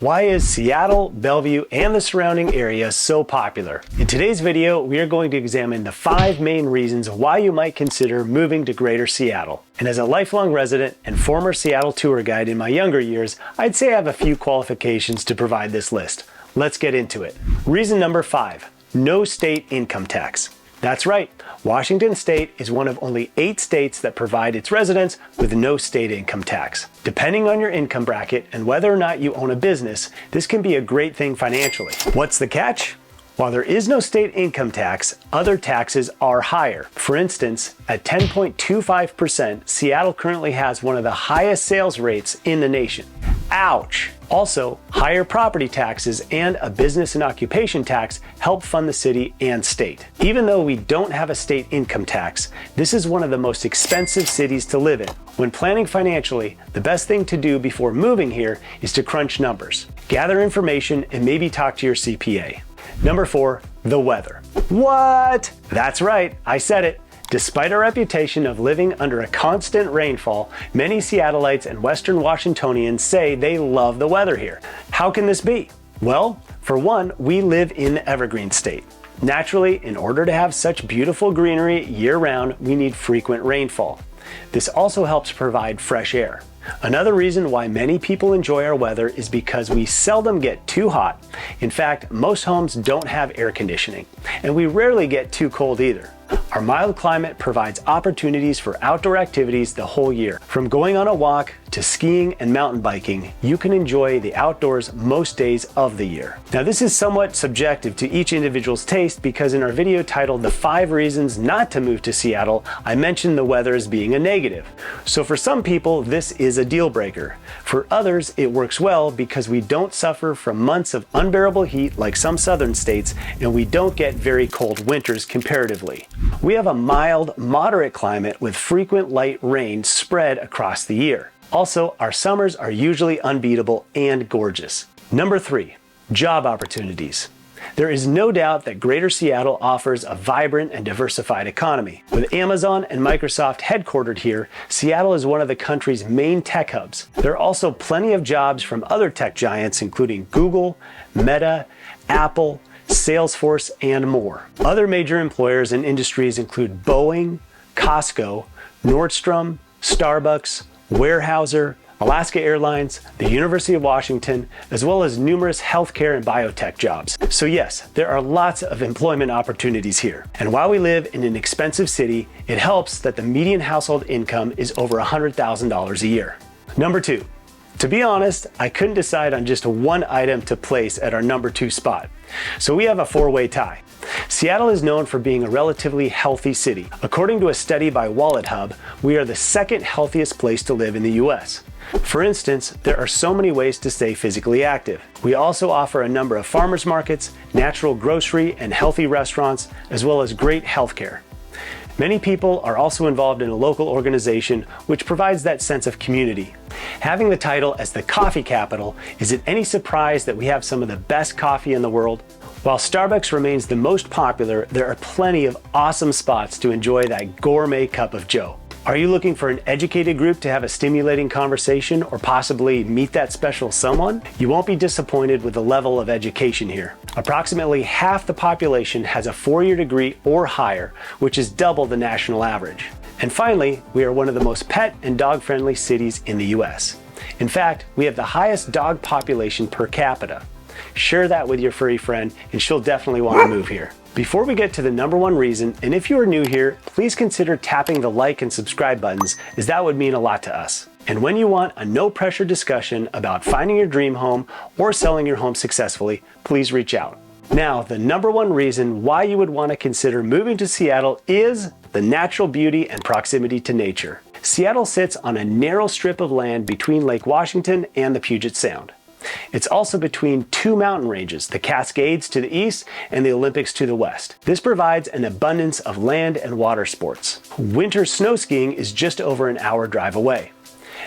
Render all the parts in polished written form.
Why is Seattle, Bellevue, and the surrounding area so popular? In today's video, we are going to examine the 5 main reasons why you might consider moving to Greater Seattle. And as a lifelong resident and former Seattle tour guide in my younger years, I'd say I have a few qualifications to provide this list. Let's get into it. Reason number 5, no state income tax. That's right, Washington State is one of only 8 states that provide its residents with no state income tax. Depending on your income bracket and whether or not you own a business, this can be a great thing financially. What's the catch? While there is no state income tax, other taxes are higher. For instance, at 10.25%, Seattle currently has one of the highest sales rates in the nation. Ouch! Also, higher property taxes and a business and occupation tax help fund the city and state. Even though we don't have a state income tax, this is one of the most expensive cities to live in. When planning financially, the best thing to do before moving here is to crunch numbers, gather information, and maybe talk to your CPA. Number 4, the weather. What? That's right, I said it. Despite our reputation of living under a constant rainfall, many Seattleites and Western Washingtonians say they love the weather here. How can this be? Well, for one, we live in the Evergreen State. Naturally, in order to have such beautiful greenery year-round, we need frequent rainfall. This also helps provide fresh air. Another reason why many people enjoy our weather is because we seldom get too hot. In fact, most homes don't have air conditioning, and we rarely get too cold either. Our mild climate provides opportunities for outdoor activities the whole year. From going on a walk to skiing and mountain biking, you can enjoy the outdoors most days of the year. Now, this is somewhat subjective to each individual's taste because in our video titled The 5 Reasons Not to Move to Seattle, I mentioned the weather as being a negative. So for some people, this is a deal breaker. For others, it works well because we don't suffer from months of unbearable heat like some southern states, and we don't get very cold winters comparatively. We have a mild, moderate climate with frequent light rain spread across the year. Also, our summers are usually unbeatable and gorgeous. Number 3, job opportunities. There is no doubt that Greater Seattle offers a vibrant and diversified economy. With Amazon and Microsoft headquartered here, Seattle is one of the country's main tech hubs. There are also plenty of jobs from other tech giants including Google, Meta, Apple, Salesforce, and more. Other major employers and industries include Boeing, Costco, Nordstrom, Starbucks, Weyerhaeuser, Alaska Airlines, the University of Washington, as well as numerous healthcare and biotech jobs. So yes, there are lots of employment opportunities here. And while we live in an expensive city, it helps that the median household income is over $100,000 a year. Number 2. To be honest, I couldn't decide on just one item to place at our number 2 spot. So we have a 4-way tie. Seattle is known for being a relatively healthy city. According to a study by WalletHub, we are the 2nd healthiest place to live in the US. For instance, there are so many ways to stay physically active. We also offer a number of farmers markets, natural grocery and healthy restaurants, as well as great healthcare. Many people are also involved in a local organization which provides that sense of community. Having the title as the coffee capital, is it any surprise that we have some of the best coffee in the world? While Starbucks remains the most popular, there are plenty of awesome spots to enjoy that gourmet cup of joe. Are you looking for an educated group to have a stimulating conversation or possibly meet that special someone? You won't be disappointed with the level of education here. Approximately half the population has a 4-year degree or higher, which is double the national average. And finally, we are one of the most pet and dog-friendly cities in the US. In fact, we have the highest dog population per capita. Share that with your furry friend and she'll definitely want to move here. Before we get to the number 1 reason, and if you are new here, please consider tapping the like and subscribe buttons as that would mean a lot to us. And when you want a no-pressure discussion about finding your dream home or selling your home successfully, please reach out. Now, the number 1 reason why you would want to consider moving to Seattle is the natural beauty and proximity to nature. Seattle sits on a narrow strip of land between Lake Washington and the Puget Sound. It's also between 2 mountain ranges, the Cascades to the east and the Olympics to the west. This provides an abundance of land and water sports. Winter snow skiing is just over an hour drive away.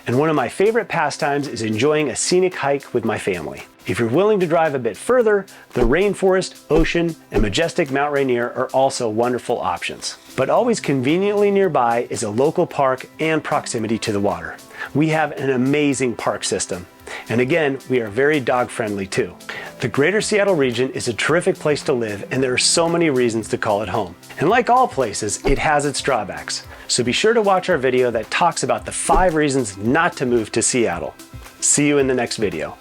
And one of my favorite pastimes is enjoying a scenic hike with my family. If you're willing to drive a bit further, the rainforest, ocean, and majestic Mount Rainier are also wonderful options. But always conveniently nearby is a local park and proximity to the water. We have an amazing park system. And again, we are very dog friendly too. The Greater Seattle region is a terrific place to live, and there are so many reasons to call it home. And like all places, it has its drawbacks. So be sure to watch our video that talks about the 5 reasons not to move to Seattle. See you in the next video.